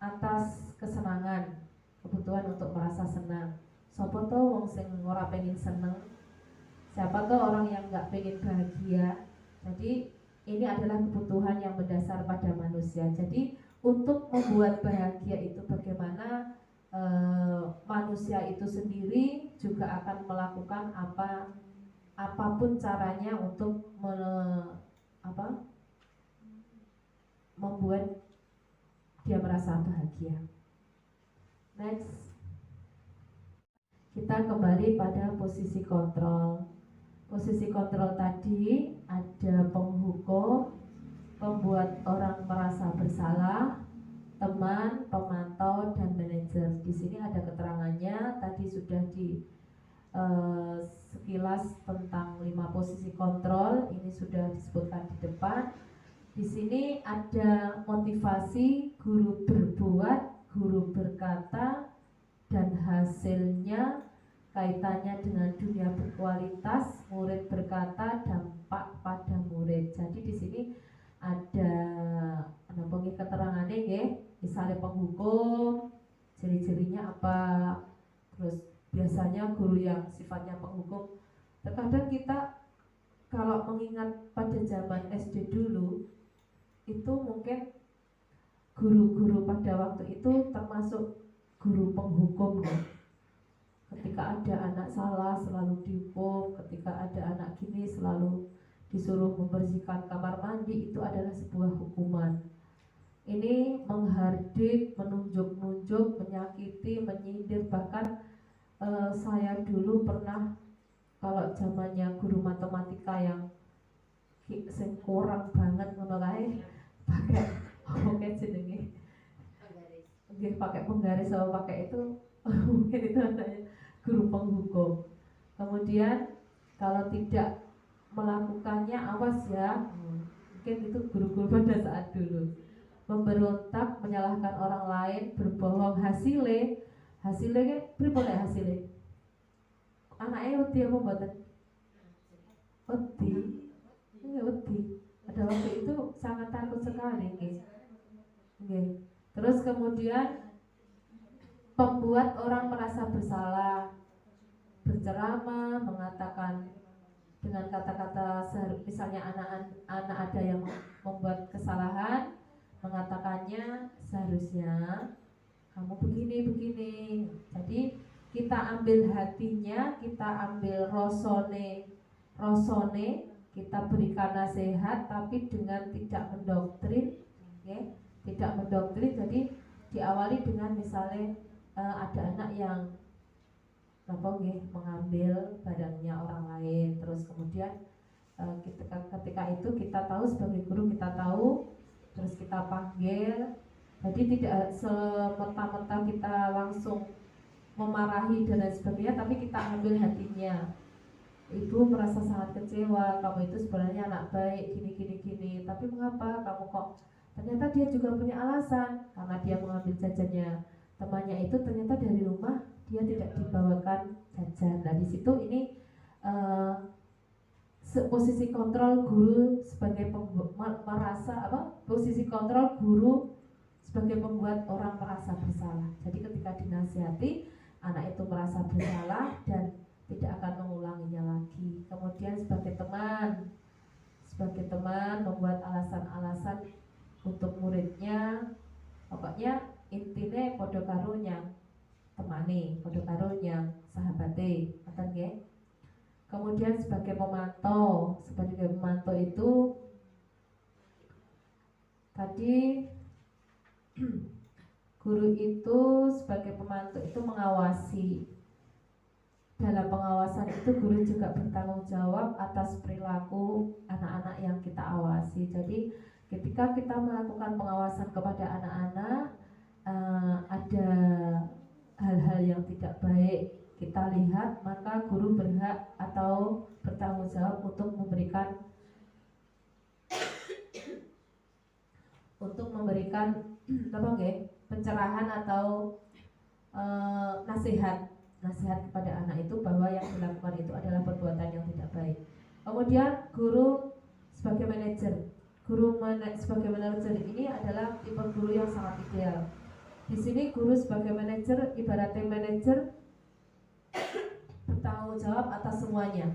atas kesenangan, kebutuhan untuk merasa senang. Siapa tuh wong sing ora pengen seneng, siapa tuh orang yang nggak pengen bahagia. Jadi ini adalah kebutuhan yang mendasar pada manusia. Jadi untuk membuat bahagia itu bagaimana manusia itu sendiri juga akan melakukan apapun caranya untuk membuat dia merasa bahagia. Next, kita kita kembali pada posisi kontrol. Posisi kontrol tadi ada penghukum, pembuat orang merasa bersalah, teman, pemantau, dan manajer. Di sini ada keterangannya. Tadi sudah di sekilas tentang 5 posisi kontrol. Ini sudah disebutkan di depan. Di sini ada motivasi, guru berbuat, guru berkata, dan hasilnya, kaitannya dengan dunia berkualitas, murid berkata, dampak pada murid. Jadi di sini ada keterangannya nggih, misalnya penghukum, ciri-cirinya apa. Terus biasanya guru yang sifatnya penghukum, terkadang kita kalau mengingat pada zaman SD dulu, itu mungkin guru-guru pada waktu itu termasuk guru penghukum ya. Ketika ada anak salah selalu dihukum, ketika ada anak gini selalu disuruh membersihkan kamar mandi, itu adalah sebuah hukuman. Ini menghardik, menunjuk-nunjuk, menyakiti, menyindir. Bahkan saya dulu pernah, kalau zamannya guru matematika yang kurang banget ngono kae, pakai oke jenenge nggih, pakai penggaris sama pakai itu mungkin itu adanya guru penghukum. Kemudian kalau tidak melakukannya awas ya, mungkin itu guru-guru pada saat dulu. Memberontak, menyalahkan orang lain, berbohong, hasilnya pripun hasilnya? Anaknya wedi apa mboten? Wedi. Wedi. Pada waktu itu sangat takut sekali nggih. Terus kemudian pembuat orang merasa bersalah, berceramah, mengatakan dengan kata-kata, misalnya anak ada yang membuat kesalahan, mengatakannya seharusnya kamu begini. Jadi kita ambil hatinya, kita ambil rosone, kita berikan nasihat, tapi dengan tidak mendoktrin, okay? Tidak mendoktrin. Jadi diawali dengan misalnya ada anak yang mengambil barangnya orang lain, terus kemudian ketika itu kita tahu sebagai guru, kita tahu, terus kita panggil. Jadi tidak semerta-merta kita langsung memarahi dan lain sebagainya, tapi kita ambil hatinya. Ibu merasa sangat kecewa, kamu itu sebenarnya anak baik, gini. Tapi mengapa kamu kok? Ternyata dia juga punya alasan, karena dia mengambil jajannya temannya itu, ternyata dari rumah dia tidak dibawakan jajan. Nah di situ ini posisi kontrol guru sebagai posisi kontrol guru sebagai pembuat orang merasa bersalah. Jadi ketika dinasihati, anak itu merasa bersalah dan tidak akan mengulanginya lagi. Kemudian sebagai teman membuat alasan-alasan untuk muridnya. Pokoknya intinya podo karo yang temani, podo karo yang sahabate, ngoten nggih. Kemudian sebagai pemantau itu tadi guru itu sebagai pemantau itu mengawasi. Dalam pengawasan itu guru juga bertanggung jawab atas perilaku anak-anak yang kita awasi. Jadi ketika kita melakukan pengawasan kepada anak-anak, ada hal-hal yang tidak baik kita lihat, maka guru berhak atau bertanggung jawab untuk memberikan pencerahan atau nasihat kepada anak itu bahwa yang dilakukan itu adalah perbuatan yang tidak baik. Kemudian guru sebagai manajer. Sebagai manajer ini adalah tipe guru yang sangat ideal. Di sini guru sebagai manajer, ibaratnya manajer bertanggung jawab atas semuanya.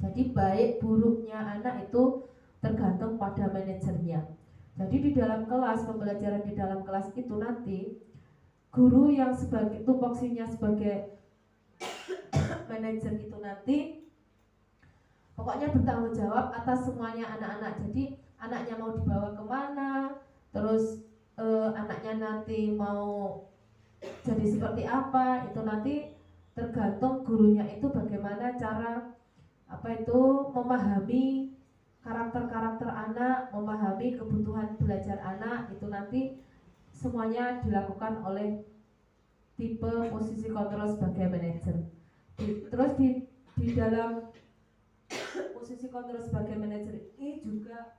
Jadi baik buruknya anak itu tergantung pada manajernya. Jadi di dalam kelas, pembelajaran di dalam kelas itu nanti guru yang sebagai tupoksinya sebagai manajer itu nanti pokoknya bertanggung jawab atas semuanya anak-anak. Jadi anaknya mau dibawa kemana, terus anaknya nanti mau jadi seperti apa, itu nanti tergantung gurunya itu bagaimana cara memahami karakter-karakter anak, memahami kebutuhan belajar anak. Itu nanti semuanya dilakukan oleh tipe posisi kontrol sebagai manajer. Terus di dalam posisi kontrol sebagai manajer ini juga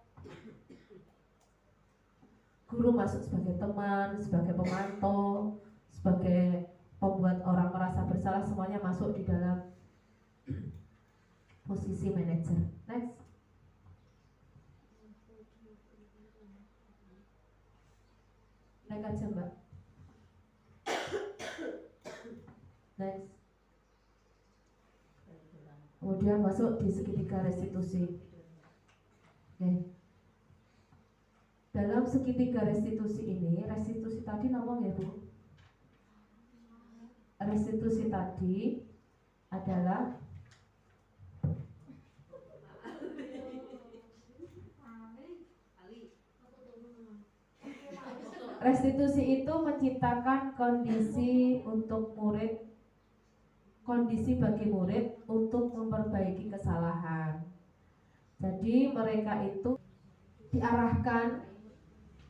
guru masuk sebagai teman, sebagai pemantau, sebagai pembuat orang merasa bersalah, semuanya masuk di dalam posisi manajer. Next. Naik aja Mbak. Next. Kemudian masuk di segitiga restitusi. Oke. Dalam segitiga restitusi ini, restitusi tadi ngomong ya Bu. Restitusi tadi adalah restitusi itu menciptakan kondisi bagi murid untuk memperbaiki kesalahan. Jadi mereka itu diarahkan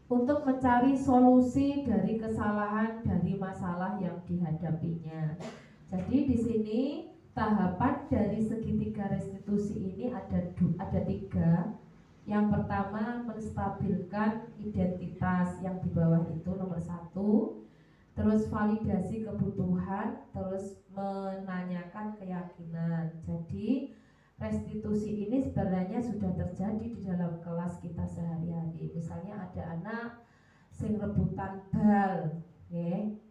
untuk mencari solusi dari kesalahan, dari masalah yang dihadapinya. Jadi di sini tahapan dari segitiga restitusi ini ada 3. Yang pertama, menstabilkan identitas, yang di bawah itu nomor 1. Terus validasi kebutuhan, terus menanyakan keyakinan. Jadi restitusi ini sebenarnya sudah terjadi di dalam kelas kita sehari-hari. Misalnya ada anak sing rebutan bal,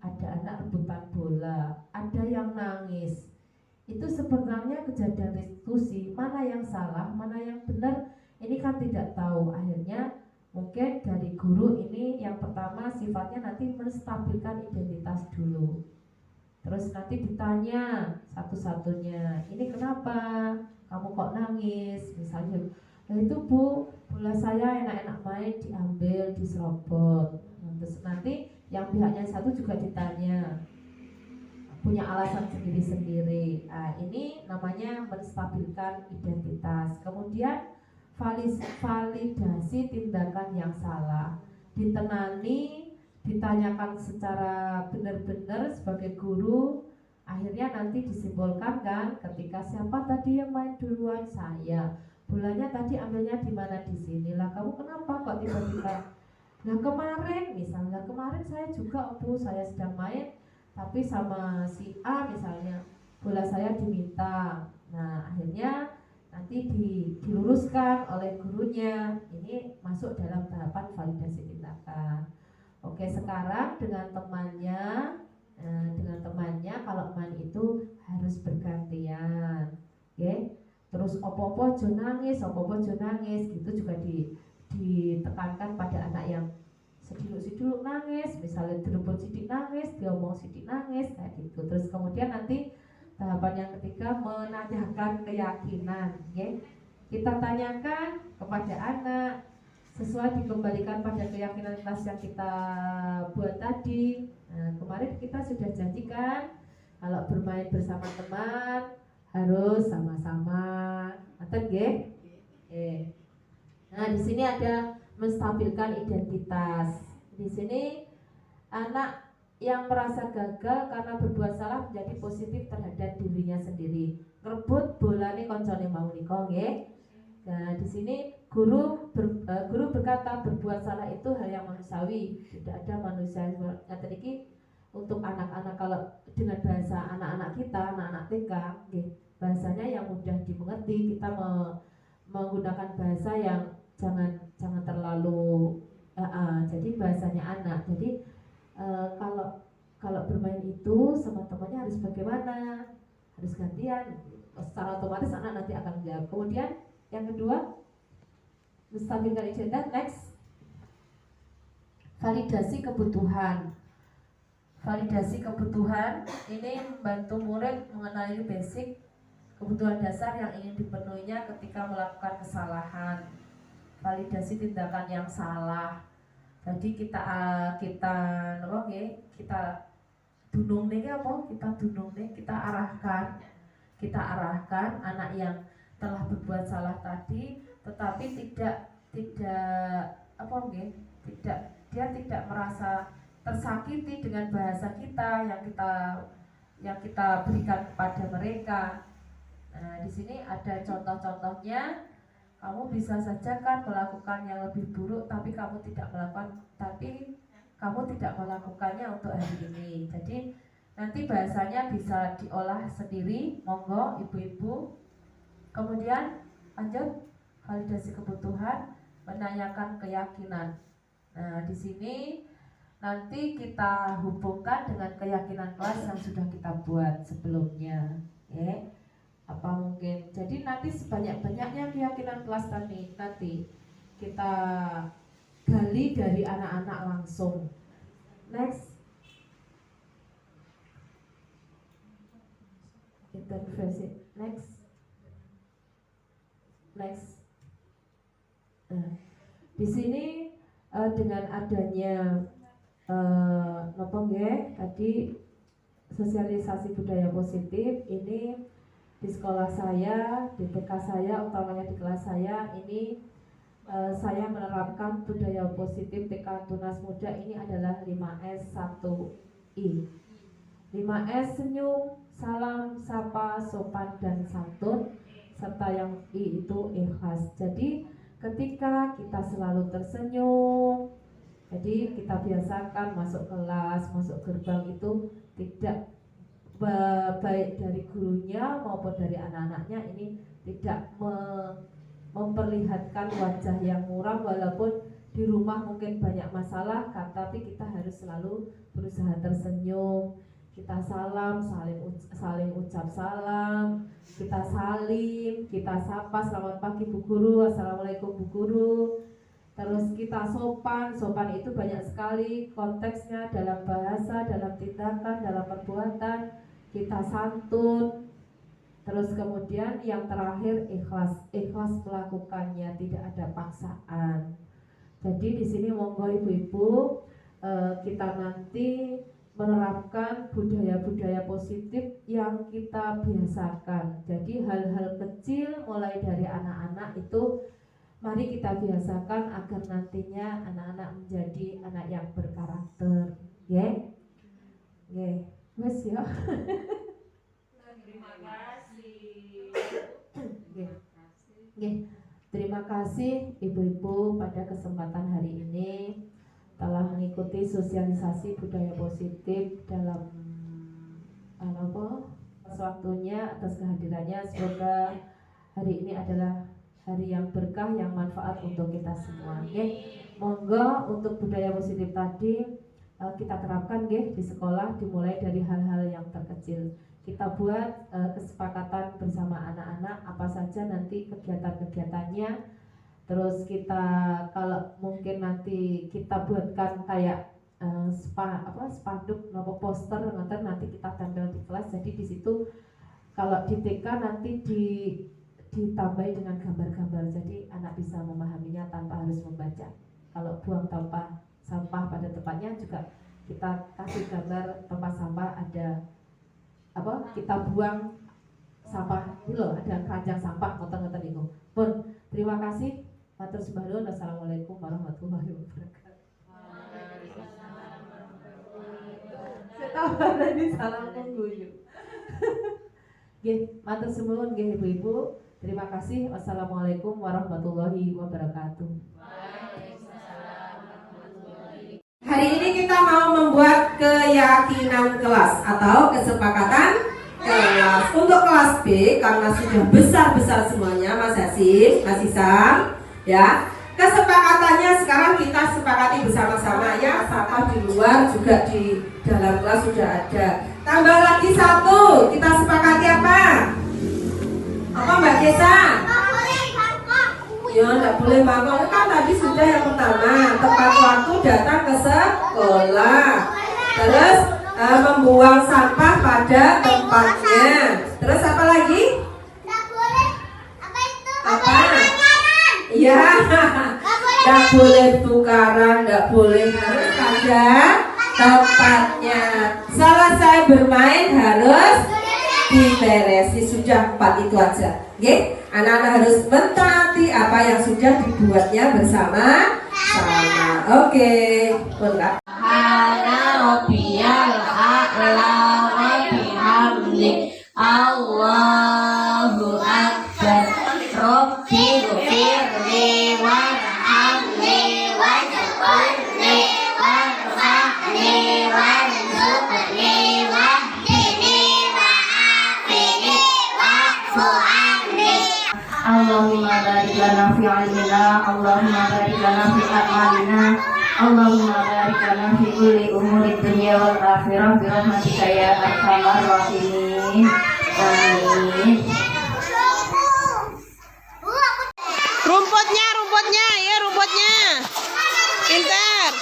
ada anak rebutan bola, ada yang nangis. Itu sebenarnya kejadian restitusi. Mana yang salah, mana yang benar, ini kan tidak tahu. Akhirnya mungkin dari guru ini yang pertama sifatnya nanti menstabilkan identitas dulu. Terus nanti ditanya satu-satunya, ini kenapa kamu kok nangis? Misalnya, nah itu Bu, bola saya enak-enak main diambil, diserobot. Terus nanti yang pihaknya satu juga ditanya, punya alasan sendiri-sendiri. Nah, ini namanya menstabilkan identitas. Kemudian validasi tindakan yang salah, ditenani, ditanyakan secara benar-benar sebagai guru. Akhirnya nanti disimpulkan kan, ketika siapa tadi yang main duluan? Saya. Bolanya tadi ambilnya di mana? Di sini. Lah kamu kenapa kok tiba-tiba? Nah kemarin saya juga Bu, saya sedang main tapi sama si A misalnya, bola saya diminta. Nah akhirnya nanti diluruskan oleh gurunya. Ini masuk dalam tahapan validasi tindakan. Oke, sekarang dengan temannya kalau main itu harus bergantian, terus opo-opo jo nangis gitu juga ditekankan pada anak yang seduluk nangis, misalnya direbut sidik nangis, diomong sidik nangis, kayak gitu. Terus kemudian nanti tahapan yang ketiga, menanyakan keyakinan, kita tanyakan kepada anak sesuai dikembalikan pada keyakinan kelas yang kita buat tadi. Nah, kemarin kita sudah janjikan kalau bermain bersama teman harus sama-sama. Nah, di sini ada menstabilkan identitas. Di sini anak yang merasa gagal karena berbuat salah menjadi positif terhadap dirinya sendiri. Ngerebut bolane koncone mau nika nggih. Nah, di sini guru berkata berbuat salah itu hal yang manusiawi, tidak ada manusia yang teriki untuk anak-anak. Kalau dengan bahasa anak-anak kita, anak-anak TK, bahasanya yang mudah dimengerti. Kita menggunakan bahasa yang jangan terlalu jadi bahasanya anak. Jadi kalau bermain itu sama temannya harus bagaimana, harus gantian. Secara otomatis anak nanti akan menjawab. Kemudian yang kedua, menstabilkan identitas. Next, validasi kebutuhan. Validasi kebutuhan ini membantu murid mengenali basic kebutuhan dasar yang ingin dipenuhinya ketika melakukan kesalahan. Validasi tindakan yang salah. Jadi kita dunungne apa? Kita dunungne, kita arahkan anak yang telah berbuat salah tadi, tetapi tidak apa nggih? Dia tidak merasa tersakiti dengan bahasa kita yang kita berikan kepada mereka. Nah, di sini ada contoh-contohnya. Kamu bisa saja kan melakukan yang lebih buruk, tapi kamu tidak melakukannya untuk hari ini. Jadi nanti bahasanya bisa diolah sendiri, monggo ibu-ibu. Kemudian lanjut validasi kebutuhan, menanyakan keyakinan. Nah, di sini nanti kita hubungkan dengan keyakinan kelas yang sudah kita buat sebelumnya, ya. Apa mungkin? Jadi nanti sebanyak-banyaknya keyakinan kelas tadi nanti kita gali dari anak-anak langsung. Next. Intervensi. Next. Nah, di sini dengan adanya tadi sosialisasi budaya positif ini di sekolah saya, di TK saya, utamanya di kelas saya ini saya menerapkan budaya positif TK Tunas Muda ini adalah 5S 1I. 5S senyum, salam, sapa, sopan dan santun, serta yang I itu ikhlas. Jadi ketika kita selalu tersenyum, jadi kita biasakan masuk kelas, masuk gerbang itu tidak baik dari gurunya maupun dari anak-anaknya ini tidak memperlihatkan wajah yang muram, walaupun di rumah mungkin banyak masalah, tapi kita harus selalu berusaha tersenyum. Kita salam, saling ucap salam, kita salim, kita sapa, selamat pagi Bu Guru, assalamualaikum Bu Guru. Terus kita sopan itu banyak sekali konteksnya, dalam bahasa, dalam tindakan, dalam perbuatan. Kita santun. Terus kemudian yang terakhir ikhlas melakukannya, tidak ada paksaan. Jadi di sini monggo ibu-ibu kita nanti menerapkan budaya-budaya positif yang kita biasakan. Jadi hal-hal kecil mulai dari anak-anak itu mari kita biasakan agar nantinya anak-anak menjadi anak yang berkarakter, ya. Wes ya. Terima kasih. Terima kasih ibu-ibu pada kesempatan hari ini telah mengikuti sosialisasi budaya positif dalam waktunya, atas kehadirannya. Semoga hari ini adalah hari yang berkah, yang manfaat untuk kita semua. Monggo untuk budaya positif tadi kita terapkan di sekolah, dimulai dari hal-hal yang terkecil. Kita buat kesepakatan bersama anak-anak apa saja nanti kegiatan-kegiatannya. Terus kita kalau mungkin nanti kita buatkan kayak spanduk atau poster nanti kita tempel di kelas. Jadi di situ kalau di TK nanti ditambahi dengan gambar-gambar, jadi anak bisa memahaminya tanpa harus membaca. Kalau buang sampah pada tempatnya juga kita kasih gambar tempat sampah, ada kita buang sampah ini loh, ada keranjang sampah ngoten-ngoten itu. Pun terima kasih. Matur sembah nuwun. Wassalamualaikum warahmatullahi wabarakatuh. Setawa tadi salam mengguyu. Nggih, matur suwun nggih ibu-ibu. Terima kasih. Wassalamualaikum warahmatullahi wabarakatuh. Hari ini kita mau membuat keyakinan kelas atau kesepakatan kelas. Untuk kelas B, karena sudah besar-besar semuanya, Mas Hasim, Mas Isam, ya. Kesepakatannya sekarang kita sepakati bersama-sama ya. Sapa di luar juga di dalam kelas sudah ada. Tambah lagi satu, kita sepakati apa? Apa Mbak Desa? Ya, enggak boleh bangkok. Kan tadi sudah yang pertama, tepat waktu datang ke sekolah. Terus membuang sampah pada tempatnya. Terus apa lagi? Enggak boleh. Apa itu? Apa? Iya. Enggak boleh tukaran, enggak boleh, harus pada tempatnya. Salah satu waktunya bermain harus diberesi. Sudah 4 itu aja. Oke? Anak-anak harus mentaati apa yang sudah dibuatnya bersama-sama. Oke. Enggak. Subhana rabbiyal a'la wa bihamdi Allahu akbar Rabbi ghfirli warhamni waj'alni warfa'ni warzuqni wahdini wa'afini wa'fu anni. Allahumma barik lana fi ilmina, Allahumma barik lana fi a'malina, Allahumma barik lana fi kulli umuri dunya wal akhirah bi rahmatika ya arhamar rahimin. Amin. Rumputnya, ya rumputnya. Pintar.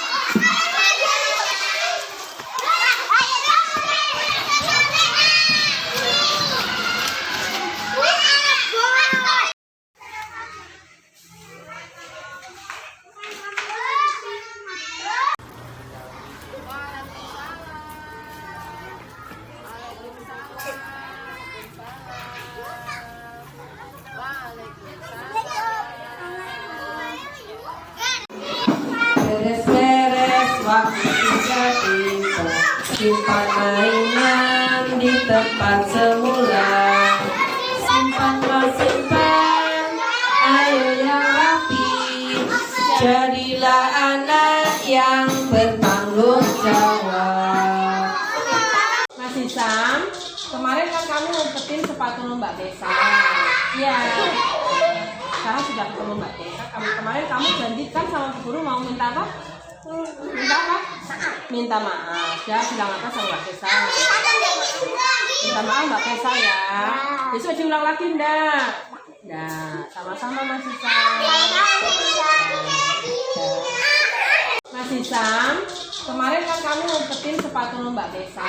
Beres-beres waktu sudah tiba, simpan mainan di tempat semula. Simpan simpan, ayo yang rapi. Jadilah anak yang bertanggung jawab. Mas Hisam, kemarin kan kamu ngumpetin sepatu Mbak Desa. Iya. Sekarang sudah ketemu Mbak Desa. Kemarin kamu janjikan sama guru mau minta apa? Minta apa? Minta maaf. Ya bilang apa sama Mbak Desa? Minta maaf Mbak Desa ya. Besok diulang lagi ndak? Ndak. Sama-sama Mas Hisam. Mas Hisam, kemarin kan kamu ngumpetin sepatu Mbak Desa.